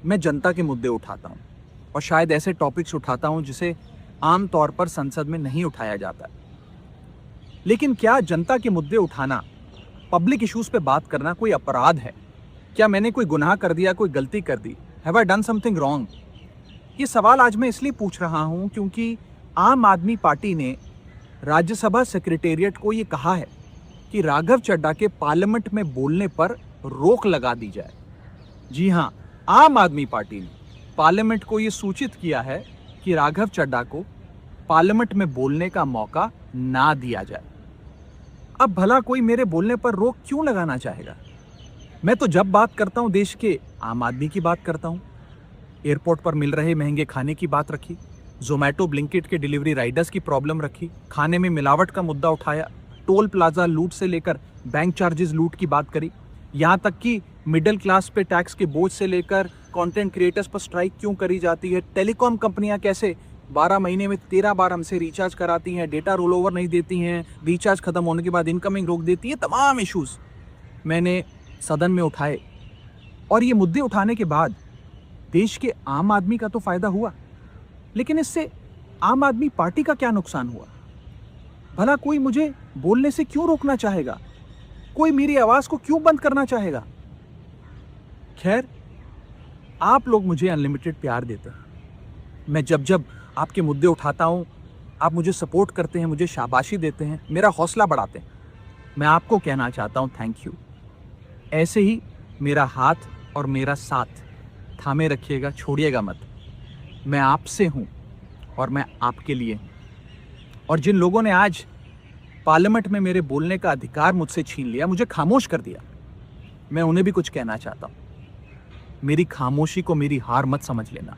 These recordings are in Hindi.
मैं जनता के मुद्दे उठाता हूँ और शायद ऐसे टॉपिक्स उठाता हूँ जिसे आम तौर पर संसद में नहीं उठाया जाता है। लेकिन क्या जनता के मुद्दे उठाना, पब्लिक इश्यूज पे बात करना कोई अपराध है? क्या मैंने कोई गुनाह कर दिया, कोई गलती कर दी? Have I done something wrong? ये सवाल आज मैं इसलिए पूछ रहा हूँ क्योंकि आम आदमी पार्टी ने राज्यसभा सेक्रेटेरिएट को ये कहा है कि राघव चड्ढा के पार्लियामेंट में बोलने पर रोक लगा दी जाए। जी हाँ, आम आदमी पार्टी ने पार्लियामेंट को ये सूचित किया है कि राघव चड्ढा को पार्लियामेंट में बोलने का मौका ना दिया जाए। अब भला कोई मेरे बोलने पर रोक क्यों लगाना चाहेगा? मैं तो जब बात करता हूं देश के आम आदमी की बात करता हूं। एयरपोर्ट पर मिल रहे महंगे खाने की बात रखी, जोमैटो ब्लिंकिट के डिलीवरी राइडर्स की प्रॉब्लम रखी, खाने में मिलावट का मुद्दा उठाया, टोल प्लाजा लूट से लेकर बैंक चार्जेस लूट की बात करी, यहाँ तक कि मिडिल क्लास पे टैक्स के बोझ से लेकर कंटेंट क्रिएटर्स पर स्ट्राइक क्यों करी जाती है, टेलीकॉम कंपनियां कैसे 12 महीने में 13 बार हमसे रिचार्ज कराती हैं, डेटा रोल ओवर नहीं देती हैं, रिचार्ज खत्म होने के बाद इनकमिंग रोक देती है, तमाम इश्यूज मैंने सदन में उठाए। और ये मुद्दे उठाने के बाद देश के आम आदमी का तो फायदा हुआ, लेकिन इससे आम आदमी पार्टी का क्या नुकसान हुआ? भला कोई मुझे बोलने से क्यों रोकना चाहेगा? कोई मेरी आवाज को क्यों बंद करना चाहेगा? खैर, आप लोग मुझे अनलिमिटेड प्यार देते हैं। मैं जब जब आपके मुद्दे उठाता हूं, आप मुझे सपोर्ट करते हैं, मुझे शाबाशी देते हैं, मेरा हौसला बढ़ाते हैं। मैं आपको कहना चाहता हूं थैंक यू। ऐसे ही मेरा हाथ और मेरा साथ थामे रखिएगा, छोड़िएगा मत। मैं आपसे हूं और मैं आपके लिए हूं। और जिन लोगों ने आज पार्लियामेंट में मेरे बोलने का अधिकार मुझसे छीन लिया, मुझे खामोश कर दिया, मैं उन्हें भी कुछ कहना चाहता हूं। मेरी खामोशी को मेरी हार मत समझ लेना।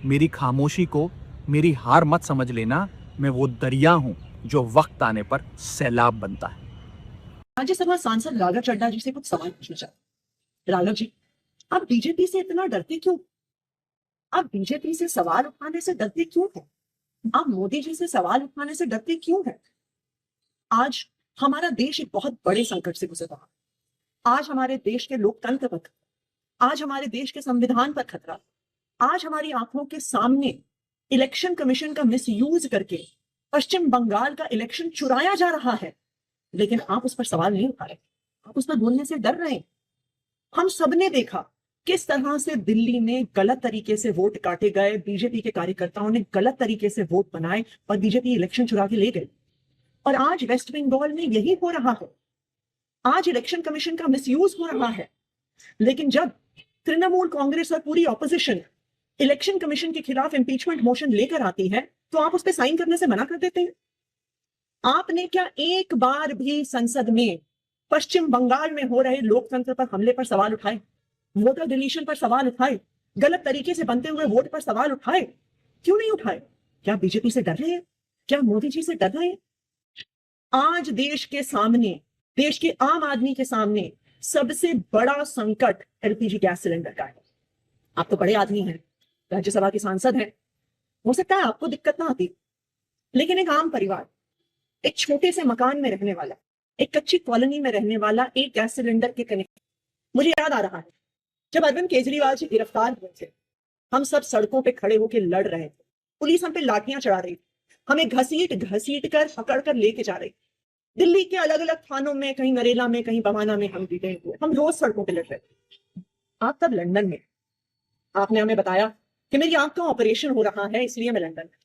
मेरी खामोशी को मेरी हार मत समझ लेना। मैं वो दरिया हूं जो वक्त आने पर सैलाब बनता है। राज्यसभा सांसद राघव चड्ढा जी से कुछ सवाल पूछना चाहते। राघव जी, आप बीजेपी से इतना डरते क्यों? आप बीजेपी से सवाल उठाने से डरते क्यों हैं? आप मोदी जी से सवाल उठाने से डरते क्यों हैं? आज हमारा देश एक बहुत बड़े संकट से गुजर रहा है। आज हमारे देश के लोकतंत्र पर, आज हमारे देश के संविधान पर खतरा। आज हमारी आंखों के सामने इलेक्शन कमीशन का मिसयूज करके पश्चिम बंगाल का इलेक्शन चुराया जा रहा है, लेकिन आप उस पर सवाल नहीं उठा रहे, आप उस पर बोलने से डर रहे हैं। हम सबने देखा किस तरह से दिल्ली में गलत तरीके से वोट काटे गए, बीजेपी के कार्यकर्ताओं ने गलत तरीके से वोट बनाए और बीजेपी इलेक्शन चुरा के ले गई। और आज वेस्ट बंगाल में यही हो रहा है। आज इलेक्शन कमीशन का मिसयूज हो रहा है। लेकिन जब तृणमूल कांग्रेस और पूरी ऑपोजिशन इलेक्शन कमीशन के खिलाफ इंपीचमेंट मोशन लेकर आती है, तो आप उस पर साइन करने से मना कर देते हैं। आपने क्या एक बार भी संसद में पश्चिम बंगाल में हो रहे लोकतंत्र पर हमले पर सवाल उठाए, वोटर डिलीशन पर सवाल उठाए, गलत तरीके से बनते हुए वोट पर सवाल उठाए? क्यों नहीं उठाए? क्या बीजेपी से डर रहे हैं? क्या मोदी जी से डर रहे हैं? आज देश के सामने, देश के आम आदमी के सामने सबसे बड़ा संकट एलपीजी गैस सिलेंडर का है। आप तो बड़े आदमी हैं, राज्यसभा के सांसद हैं, हो सकता है आपको दिक्कत ना आती, लेकिन एक आम परिवार, एक छोटे से मकान में रहने वाला, एक कच्ची कॉलोनी में रहने वाला एक गैस सिलेंडर के कनेक्ट, मुझे याद आ रहा है जब अरविंद केजरीवाल जी गिरफ्तार हुए थे, हम सब सड़कों पे खड़े होकर लड़ रहे थे, पुलिस हम पे लाठियां चढ़ा रही थी, हमें घसीट घसीट कर पकड़ कर लेके जा रही। दिल्ली के अलग अलग थानों में, कहीं नरेला में, कहीं बवाना में हम डिटेन हुए, हम रोज सड़कों पे लड़ रहे थे। आप तब लंदन में, आपने हमें बताया कि मेरी आंख का ऑपरेशन हो रहा है इसलिए मैं लंदन में।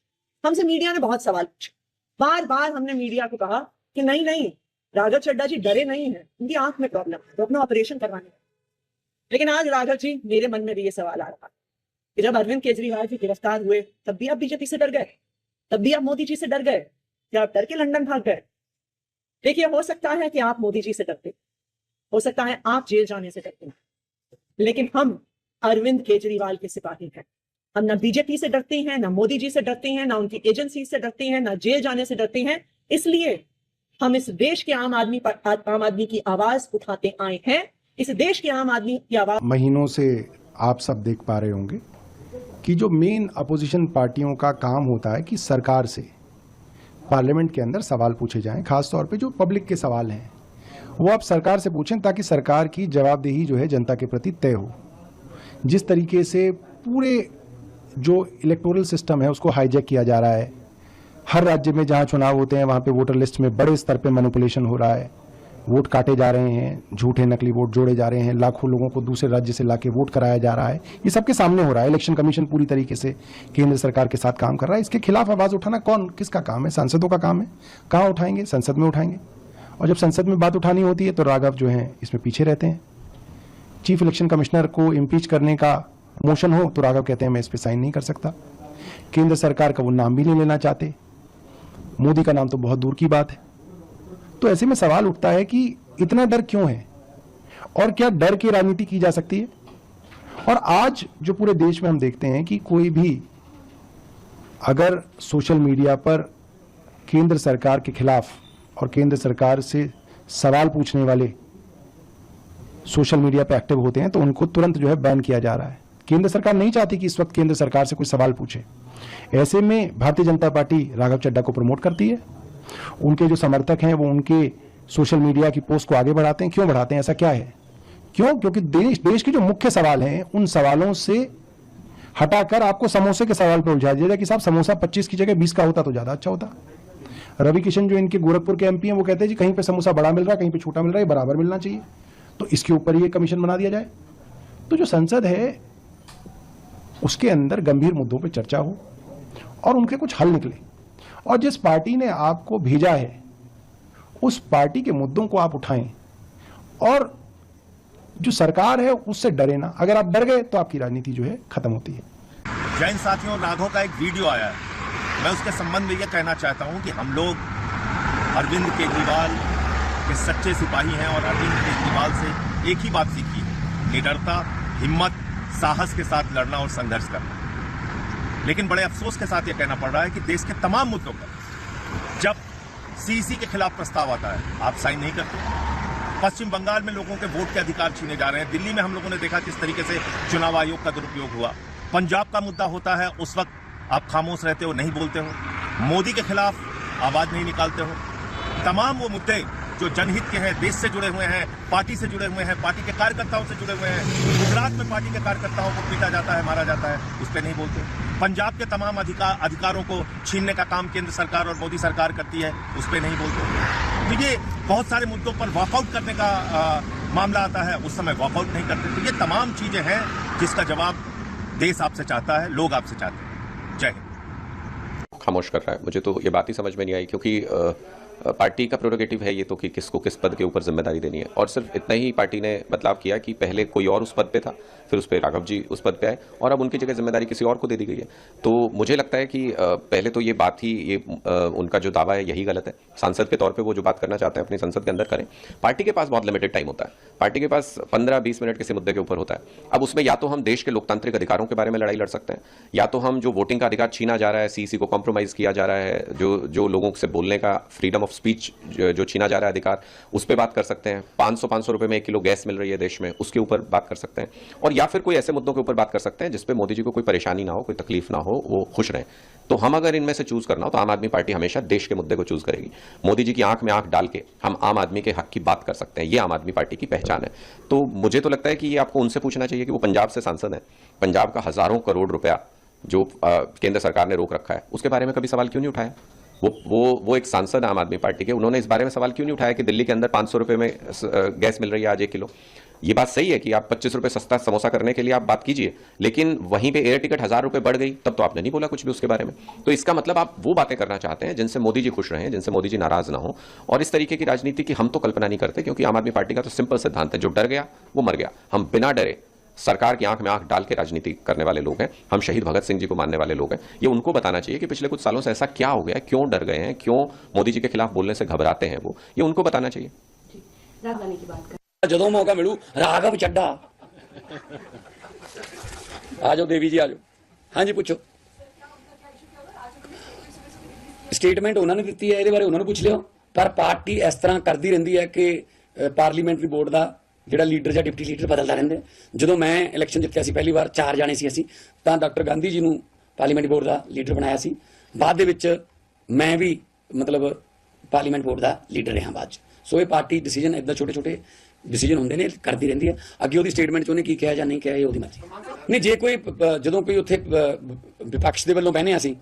हमसे मीडिया ने बहुत सवाल पूछे, बार बार हमने मीडिया को कहा कि नहीं नहीं, राघव चड्ढा जी डरे नहीं है, उनकी आंख में प्रॉब्लम है, वो अपना ऑपरेशन करवाने। लेकिन आज राघव जी, मेरे मन में भी ये सवाल आ रहा कि जब अरविंद केजरीवाल जी गिरफ्तार हुए तब भी आप बीजेपी से डर गए, तब भी आप मोदी जी से डर गए, क्या आप डर के लंदन भाग गए? देखिए, हो सकता है कि आप मोदी जी से डरते, हो सकता है आप जेल जाने से डरते, लेकिन हम अरविंद केजरीवाल के सिपाही हैं। हम ना बीजेपी से डरते हैं, ना मोदी जी से डरते हैं, ना उनकी एजेंसी से डरते हैं, ना जेल जाने से डरते हैं। इसलिए हम इस देश के आम आदमी की आवाज उठाते आए हैं। इस देश के आम आदमी की आवाज महीनों से आप सब देख पा रहे होंगे कि जो मेन अपोजिशन पार्टियों का काम होता है कि सरकार से पार्लियामेंट के अंदर सवाल पूछे जाएं, खासतौर पे जो पब्लिक के सवाल हैं वो आप सरकार से पूछें ताकि सरकार की जवाबदेही जो है जनता के प्रति तय हो। जिस तरीके से पूरे जो इलेक्टोरल सिस्टम है उसको हाईजैक किया जा रहा है, हर राज्य में जहां चुनाव होते हैं वहां पे वोटर लिस्ट में बड़े स्तर पे मैनिपुलेशन हो रहा है, वोट काटे जा रहे हैं, झूठे नकली वोट जोड़े जा रहे हैं, लाखों लोगों को दूसरे राज्य से लाके वोट कराया जा रहा है, ये सबके सामने हो रहा है। इलेक्शन कमीशन पूरी तरीके से केंद्र सरकार के साथ काम कर रहा है। इसके खिलाफ आवाज उठाना किसका काम है? सांसदों का काम है। कहाँ उठाएंगे? संसद में उठाएंगे। और जब संसद में बात उठानी होती है तो राघव जो है इसमें पीछे रहते हैं। चीफ इलेक्शन कमिश्नर को इम्पीच करने का मोशन हो तो राघव कहते हैं मैं इस पर साइन नहीं कर सकता। केंद्र सरकार का वो नाम भी नहीं लेना चाहते, मोदी का नाम तो बहुत दूर की बात है। तो ऐसे में सवाल उठता है कि इतना डर क्यों है और क्या डर की राजनीति की जा सकती है? और आज जो पूरे देश में हम देखते हैं कि कोई भी अगर सोशल मीडिया पर केंद्र सरकार के खिलाफ और केंद्र सरकार से सवाल पूछने वाले सोशल मीडिया पर एक्टिव होते हैं तो उनको तुरंत जो है बैन किया जा रहा है। केंद्र सरकार नहीं चाहती कि इस वक्त केंद्र सरकार से कोई सवाल पूछे। ऐसे में भारतीय जनता पार्टी राघव चड्ढा को प्रमोट करती है। उनके जो समर्थक हैं वो उनके सोशल मीडिया की पोस्ट को आगे बढ़ाते हैं। क्यों बढ़ाते हैं? ऐसा क्या है? क्यों? क्योंकि देश के जो मुख्य सवाल हैं उन सवालों से हटाकर आपको समोसे के सवाल पर उलझा दिया जाए कि साहब समोसा 25 की जगह 20 का होता तो ज्यादा अच्छा होता। रवि किशन जो इनके गोरखपुर के एमपी हैं वो कहते हैं जी कहीं पे समोसा बड़ा मिल रहा है, कहीं पे छोटा मिल रहा है, बराबर मिलना चाहिए, तो इसके ऊपर ये कमीशन बना दिया जाए। तो जो संसद है उसके अंदर गंभीर मुद्दों पर चर्चा हो और उनके कुछ हल निकले, और जिस पार्टी ने आपको भेजा है उस पार्टी के मुद्दों को आप उठाएं और जो सरकार है उससे डरे ना। अगर आप डर गए तो आपकी राजनीति जो है खत्म होती है। जैन साथियों, राघव का एक वीडियो आया है, मैं उसके संबंध में यह कहना चाहता हूं कि हम लोग अरविंद केजरीवाल के सच्चे सिपाही हैं और अरविंद केजरीवाल से एक ही बात सीखी है, निडरता, हिम्मत, साहस के साथ लड़ना और संघर्ष करना। लेकिन बड़े अफसोस के साथ यह कहना पड़ रहा है कि देश के तमाम मुद्दों पर जब सीसी के खिलाफ प्रस्ताव आता है आप साइन नहीं करते। पश्चिम बंगाल में लोगों के वोट के अधिकार छीने जा रहे हैं। दिल्ली में हम लोगों ने देखा किस तरीके से चुनाव आयोग का दुरुपयोग हुआ। पंजाब का मुद्दा होता है उस वक्त आप खामोश रहते हो, नहीं बोलते हो, मोदी के खिलाफ आवाज नहीं निकालते हो। तमाम वो मुद्दे जो जनहित के हैं, देश से जुड़े हुए हैं, पार्टी से जुड़े हुए हैं, पार्टी के कार्यकर्ताओं से जुड़े हुए हैं। गुजरात में पार्टी के कार्यकर्ताओं को पीटा जाता है, मारा जाता है, उस पर नहीं बोलते। पंजाब के तमाम अधिकारों को छीनने का काम केंद्र सरकार और मोदी सरकार करती है, उस पर नहीं बोलते। तो ये बहुत सारे मुद्दों पर वॉकआउट करने का मामला आता है, उस समय वॉकआउट नहीं करते। तो ये तमाम चीजें हैं जिसका जवाब देश आपसे चाहता है, लोग आपसे चाहते हैं। जय हिंद। खामोश कर रहा है, मुझे तो ये बात ही समझ में नहीं आई, क्योंकि पार्टी का प्रोरोगेटिव है ये तो कि किसको किस पद के ऊपर जिम्मेदारी देनी है। और सिर्फ इतना ही पार्टी ने बदलाव किया कि पहले कोई और उस पद पे था, फिर उस पर राघव जी उस पद पे आए और अब उनकी जगह जिम्मेदारी किसी और को दे दी गई है। तो मुझे लगता है कि पहले तो ये बात ही उनका जो दावा है यही गलत है। सांसद के तौर पर वो जो बात करना चाहते हैं अपनी संसद के अंदर करें। पार्टी के पास बहुत लिमिटेड टाइम होता है, पार्टी के पास 15-20 मिनट किसी मुद्दे के ऊपर होता है। अब उसमें या तो हम देश के लोकतांत्रिक अधिकारों के बारे में लड़ाई लड़ सकते हैं, या तो हम जो वोटिंग का अधिकार छीना जा रहा है, सीसी को कॉम्प्रोमाइज किया जा रहा है, जो लोगों से बोलने का फ्रीडम ऑफ स्पीच जो छीना जा रहा है अधिकार, उस पर बात कर सकते हैं। 500 रुपए में 1 किलो गैस मिल रही है देश में, उसके ऊपर बात कर सकते हैं। और या फिर कोई ऐसे मुद्दों के ऊपर बात कर सकते हैं जिसपे मोदी जी को कोई परेशानी ना हो, कोई तकलीफ ना हो, वो खुश रहें। तो हम अगर इनमें से चूज करना हो तो आम आदमी पार्टी हमेशा देश के मुद्दे को चूज करेगी। मोदी जी की आंख में आंख डाल के हम आम आदमी के हक की बात कर सकते हैं, ये आम आदमी पार्टी की पहचान है। तो मुझे तो लगता है कि ये आपको उनसे पूछना चाहिए कि वो पंजाब से सांसद है, पंजाब का हजारों करोड़ रुपया जो केंद्र सरकार ने रोक रखा है, उसके बारे में कभी सवाल क्यों नहीं उठाया? वो एक सांसद आम आदमी पार्टी के, उन्होंने इस बारे में सवाल क्यों नहीं उठाया कि दिल्ली के अंदर 500 रुपए में गैस मिल रही है आज 1 किलो? ये बात सही है कि आप 25 रुपए सस्ता समोसा करने के लिए आप बात कीजिए, लेकिन वहीं पे एयर टिकट 1000 रुपए बढ़ गई तब तो आपने नहीं बोला कुछ भी उसके बारे में। तो इसका मतलब आप वो बातें करना चाहते हैं जिनसे मोदी जी खुश रहें, जिनसे मोदी जी नाराज ना हो। और इस तरीके की राजनीति की हम तो कल्पना नहीं करते, क्योंकि आम आदमी पार्टी का तो सिंपल सिद्धांत है, जो डर गया वो मर गया। हम बिना डरे सरकार की आंख में आंख डाल के राजनीति करने वाले लोग हैं। हम शहीद भगत सिंह जी को मानने वाले लोग हैं। ये उनको बताना चाहिए कि पिछले कुछ सालों से ऐसा क्या हो गया, क्यों डर गए हैं, क्यों मोदी जी के खिलाफ बोलने से घबराते हैं, वो ये उनको बताना चाहिए। ਜਦੋਂ मौका मिलू राघव चड्ढा आ जाओ, देवी जी आ जाओ। हाँ जी पूछो। स्टेटमेंट उन्होंने दी है, ये बारे उन्होंने पूछ लियो। पर पार्टी इस तरह करती रही है कि पार्लीमेंटरी बोर्ड का ਜਿਹੜਾ ਲੀਡਰ ਜਾਂ ਡਿਪਟੀ ਲੀਡਰ ਬਦਲਦਾ ਰਹਿੰਦਾ। ਜਦੋਂ ਮੈਂ ਇਲੈਕਸ਼ਨ ਜਿੱਤਿਆ ਸੀ ਪਹਿਲੀ ਵਾਰ 4 ਜਾਣੇ ਸੀ ਅਸੀਂ, ਤਾਂ ਡਾਕਟਰ ਗਾਂਧੀ ਜੀ ਨੂੰ ਪਾਰਲੀਮੈਂਟ ਬੋਰਡ ਦਾ ਲੀਡਰ ਬਣਾਇਆ ਸੀ। ਬਾਅਦ ਦੇ ਵਿੱਚ ਮੈਂ ਵੀ ਮਤਲਬ ਪਾਰਲੀਮੈਂਟ ਬੋਰਡ ਦਾ ਲੀਡਰ ਰਿਹਾ ਬਾਅਦ 'ਚ। ਸੋ ਇਹ ਪਾਰਟੀ ਡਿਸੀਜਨ ਇੱਦਾਂ ਛੋਟੇ ਛੋਟੇ ਡਿਸੀਜਨ ਹੁੰਦੇ ਨੇ ਕਰਦੀ ਰਹਿੰਦੀ ਹੈ। ਅੱਗੇ ਉਹਦੀ ਸਟੇਟਮੈਂਟ 'ਚ ਉਹਨੇ ਕੀ ਕਿਹਾ ਜਾਂ ਨਹੀਂ ਕਿਹਾ ਇਹ ਉਹਦੀ ਮਰਜ਼ੀ। ਨਹੀਂ ਜੇ ਕੋਈ ਜਦੋਂ ਕੋਈ ਉੱਥੇ ਵਿਪਕਸ਼ ਦੇ ਵੱਲੋਂ ਬਹਿਨੇ ਅਸੀਂ